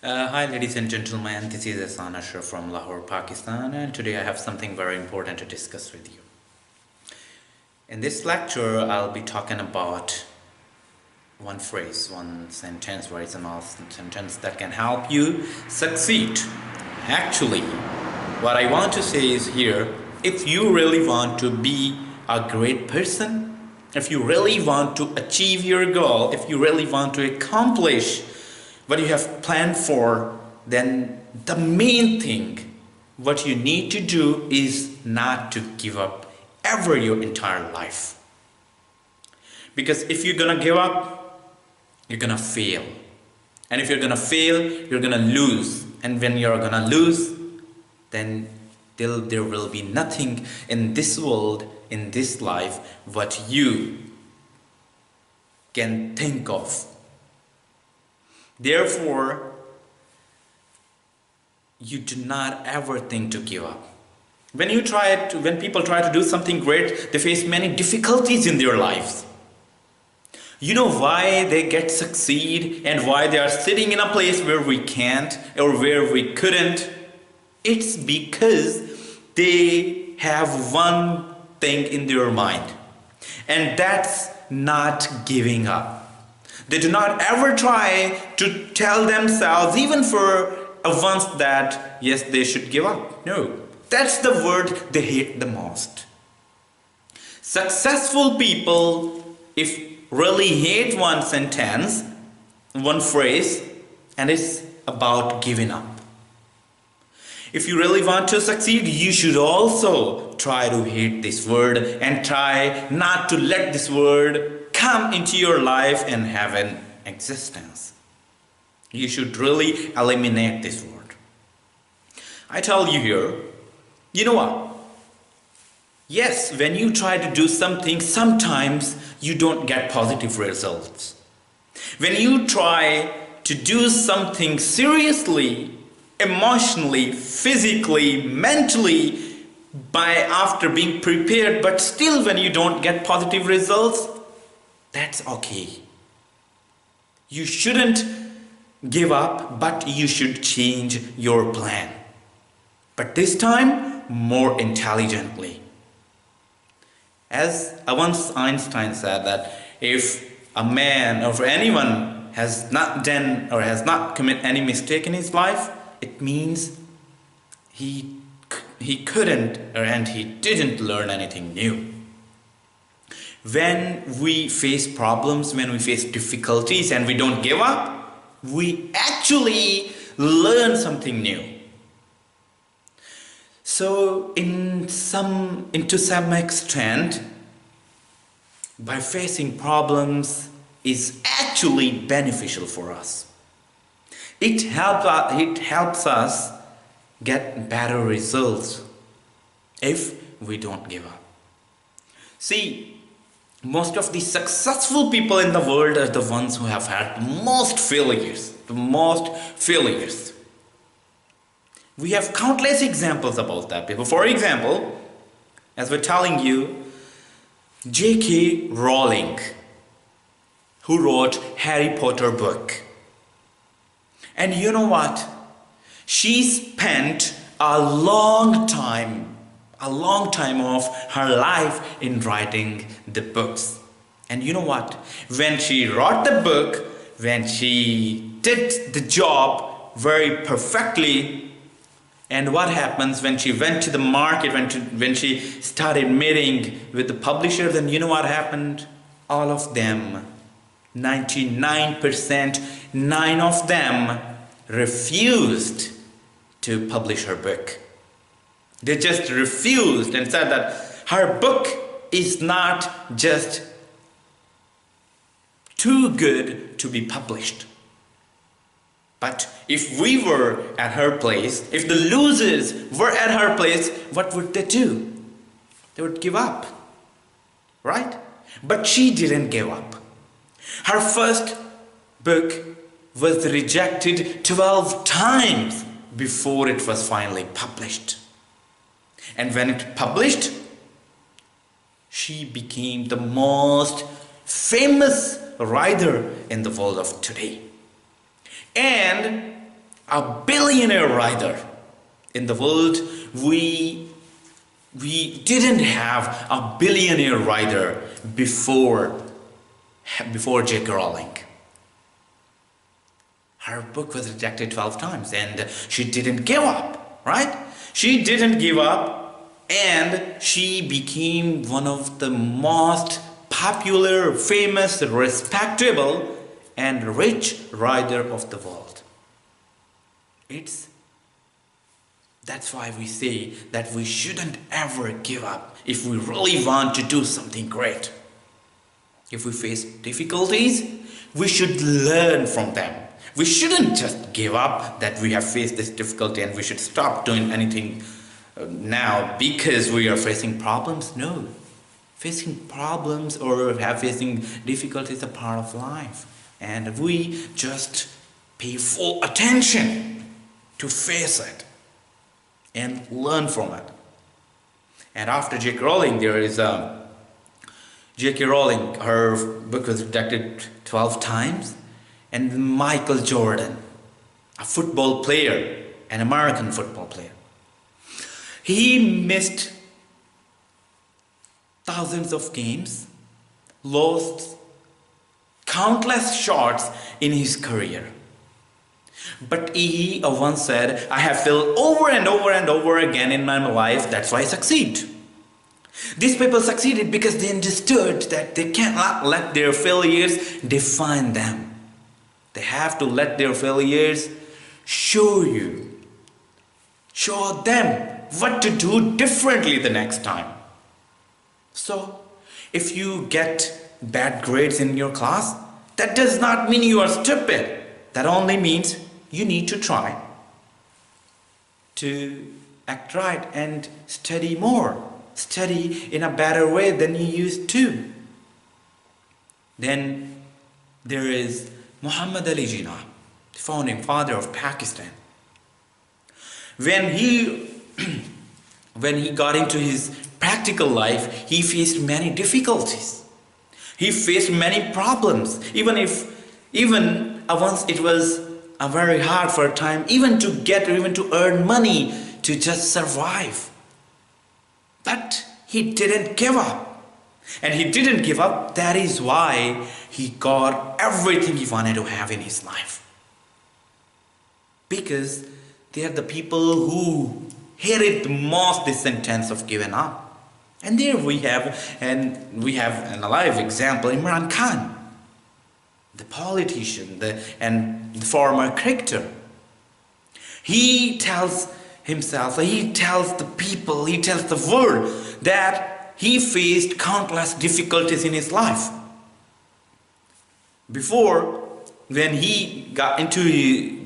Hi ladies and gentlemen, this is Ihsan-Ashraf from Lahore, Pakistan, and today I have something very important to discuss with you. In this lecture, I'll be talking about one phrase, one sentence, very small sentence that can help you succeed. Actually, what I want to say is here, if you really want to be a great person, if you really want to achieve your goal, if you really want to accomplish what you have planned for, then the main thing what you need to do is not to give up ever your entire life. Because if you're gonna give up, you're gonna fail. And if you're gonna fail, you're gonna lose. And when you're gonna lose, then there will be nothing in this world, in this life, what you can think of. Therefore, you do not ever think to give up. When people try to do something great, they face many difficulties in their lives. You know why they get succeed and why they are sitting in a place where we can't or where we couldn't? It's because they have one thing in their mind, and that's not giving up. They do not ever try to tell themselves, even for once, that yes, they should give up. No, that's the word they hate the most. Successful people, if really hate one sentence, one phrase, and it's about giving up. If you really want to succeed, you should also try to hate this word and try not to let this word come into your life and have an existence. You should really eliminate this word. I tell you here, you know what? Yes, when you try to do something, sometimes you don't get positive results. When you try to do something seriously, emotionally, physically, mentally, after being prepared, but still when you don't get positive results, that's okay. You shouldn't give up, but you should change your plan. But this time, more intelligently. As once Einstein said that if a man or anyone has not done or has not committed any mistake in his life, it means he couldn't and he didn't learn anything new. When we face problems, when we face difficulties and we don't give up, we actually learn something new. So to some extent, by facing problems is actually beneficial for us. It helps us get better results if we don't give up. See, most of the successful people in the world are the ones who have had the most failures. We have countless examples about that people. For example, as we're telling you, J.K. Rowling, who wrote Harry Potter book. And you know what? She spent a long time of her life in writing the books. And you know what? When she wrote the book, when she did the job very perfectly, and what happens when she went to the market, when she started meeting with the publisher, then you know what happened? All of them, 99%, 9 of them refused to publish her book. They just refused and said that her book is not just too good to be published. But if we were at her place, if the losers were at her place, what would they do? They would give up, right? But she didn't give up. Her first book was rejected 12 times before it was finally published. And when it published, she became the most famous writer in the world of today. And a billionaire rider. In the world, we didn't have a billionaire rider before J.K. Rowling. Her book was rejected 12 times and she didn't give up, right? She didn't give up and she became one of the most popular, famous, respectable and rich rider of the world. That's why we say that we shouldn't ever give up if we really want to do something great. If we face difficulties, we should learn from them. We shouldn't just give up that we have faced this difficulty and we should stop doing anything now because we are facing problems. No. Facing problems or facing difficulties is a part of life. And we just pay full attention to face it and learn from it. And after J.K. Rowling, there is J.K. Rowling, her book was rejected 12 times. And Michael Jordan, a football player, an American football player. He missed thousands of games, lost countless shots in his career. But he once said, I have failed over and over and over again in my life, that's why I succeed. These people succeeded because they understood that they cannot let their failures define them. They have to let their failures show them what to do differently the next time. So, if you get bad grades in your class, that does not mean you are stupid. That only means you need to try to act right and study more. Study in a better way than you used to. Then there is Muhammad Ali Jinnah, the founding father of Pakistan. When he got into his practical life, he faced many difficulties. He faced many problems. Even once it was very hard for a time, even to earn money to just survive. But he didn't give up. And he didn't give up. That is why he got everything he wanted to have in his life. Because they are the people who hated the most this sentence of giving up. And there we have an alive example, Imran Khan, the politician and the former cricketer. He tells himself, he tells the people, he tells the world that he faced countless difficulties in his life. Before, when he got into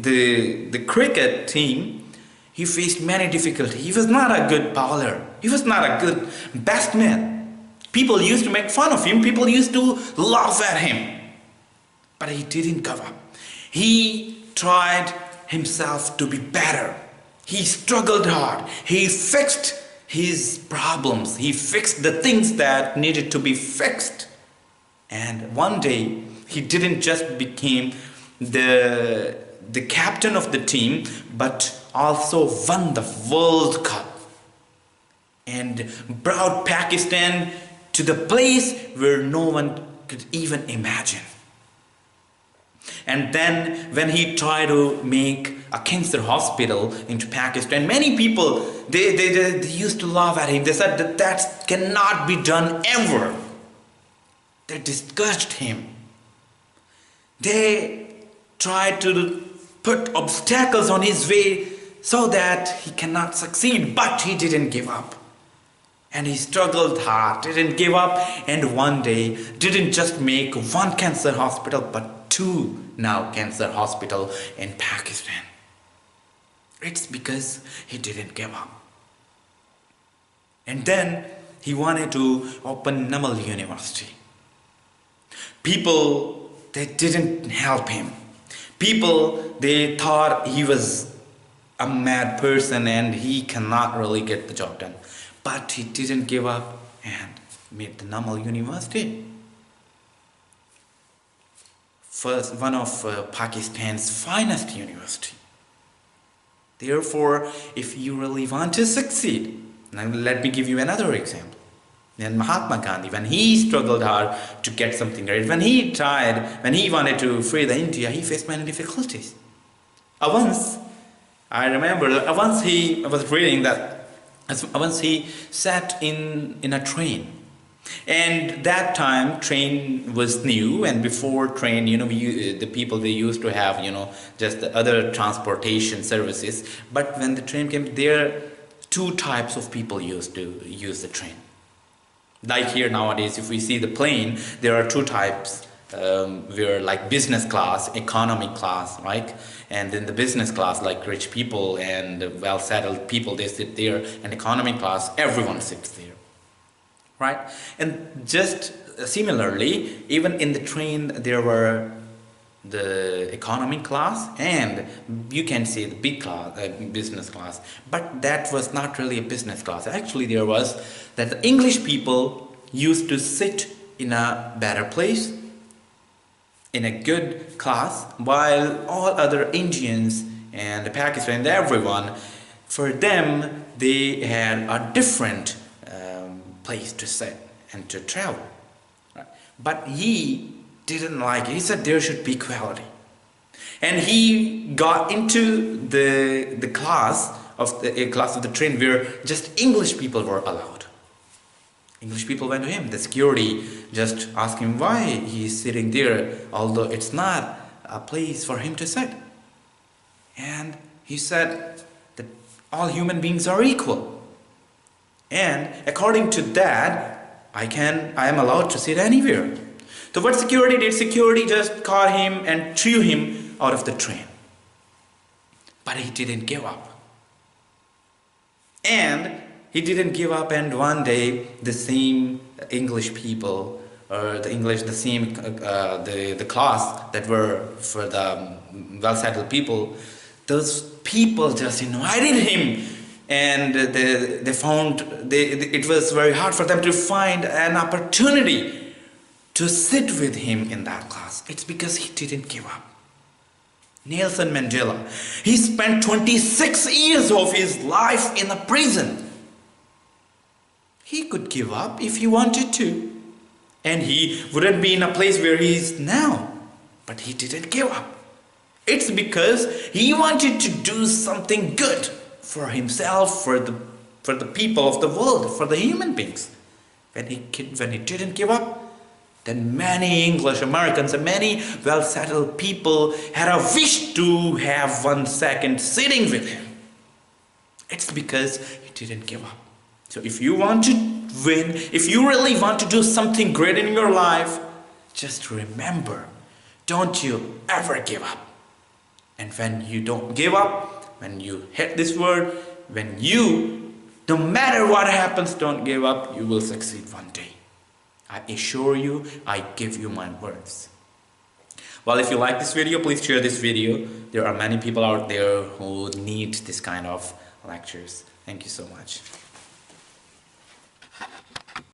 the cricket team, he faced many difficulties. He was not a good bowler. He was not a good batsman. People used to make fun of him. People used to laugh at him. But he didn't give up. He tried himself to be better. He struggled hard. He fixed his problems. He fixed the things that needed to be fixed. And one day, he didn't just become the captain of the team, but also won the World Cup and brought Pakistan to the place where no one could even imagine. And then when he tried to make a cancer hospital into Pakistan, many people, they used to laugh at him. They said that cannot be done ever. They discouraged him. They tried to put obstacles on his way so that he cannot succeed, but he didn't give up. And he struggled hard, didn't give up, and one day didn't just make one cancer hospital, but 2 now cancer hospital in Pakistan. It's because he didn't give up. And then he wanted to open Namal University. People, they didn't help him. People, they thought he was a mad person and he cannot really get the job done. But he didn't give up and made the Namal University. First, one of Pakistan's finest university. Therefore, if you really want to succeed, now let me give you another example. And Mahatma Gandhi, when he struggled hard to get something right, when he wanted to free the India, he faced many difficulties. Once, I remember, I was reading that, once he sat in a train. And that time train was new, and before train, the people, they used to have, just the other transportation services. But when the train came, there two types of people used to use the train. Like here nowadays, if we see the plane, there are two types. We're like business class, economy class, right? And in the business class, like rich people and well-settled people, they sit there. And economy class, everyone sits there, right? And just similarly, even in the train, there were the economy class, and you can say the big class, business class. But that was not really a business class. Actually, there was that the English people used to sit in a better place, in a good class, while all other Indians and the Pakistan and everyone, for them, they had a different place to sit and to travel. Right? But he didn't like it. He said there should be equality. And he got into the class of the train where just English people were allowed. English people went to him. The security just asked him why he's sitting there, although it's not a place for him to sit. And he said that all human beings are equal. And according to that, I am allowed to sit anywhere. So what security did? Security just caught him and threw him out of the train. But he didn't give up. And he didn't give up, and one day the same English people, or the class that were for the well-settled people, those people just invited him, and they found it was very hard for them to find an opportunity to sit with him in that class. It's because he didn't give up. Nelson Mandela, he spent 26 years of his life in a prison. He could give up if he wanted to, and he wouldn't be in a place where he is now. But he didn't give up. It's because he wanted to do something good for himself, for the people of the world, for the human beings. When he didn't give up, then many English Americans and many well-settled people had a wish to have 1 second sitting with him. It's because he didn't give up. So if you want to win, if you really want to do something great in your life, just remember, don't you ever give up. And when you don't give up, when you hit this word, no matter what happens, don't give up, you will succeed one day. I assure you, I give you my words. Well, if you like this video, please share this video. There are many people out there who need this kind of lectures. Thank you so much.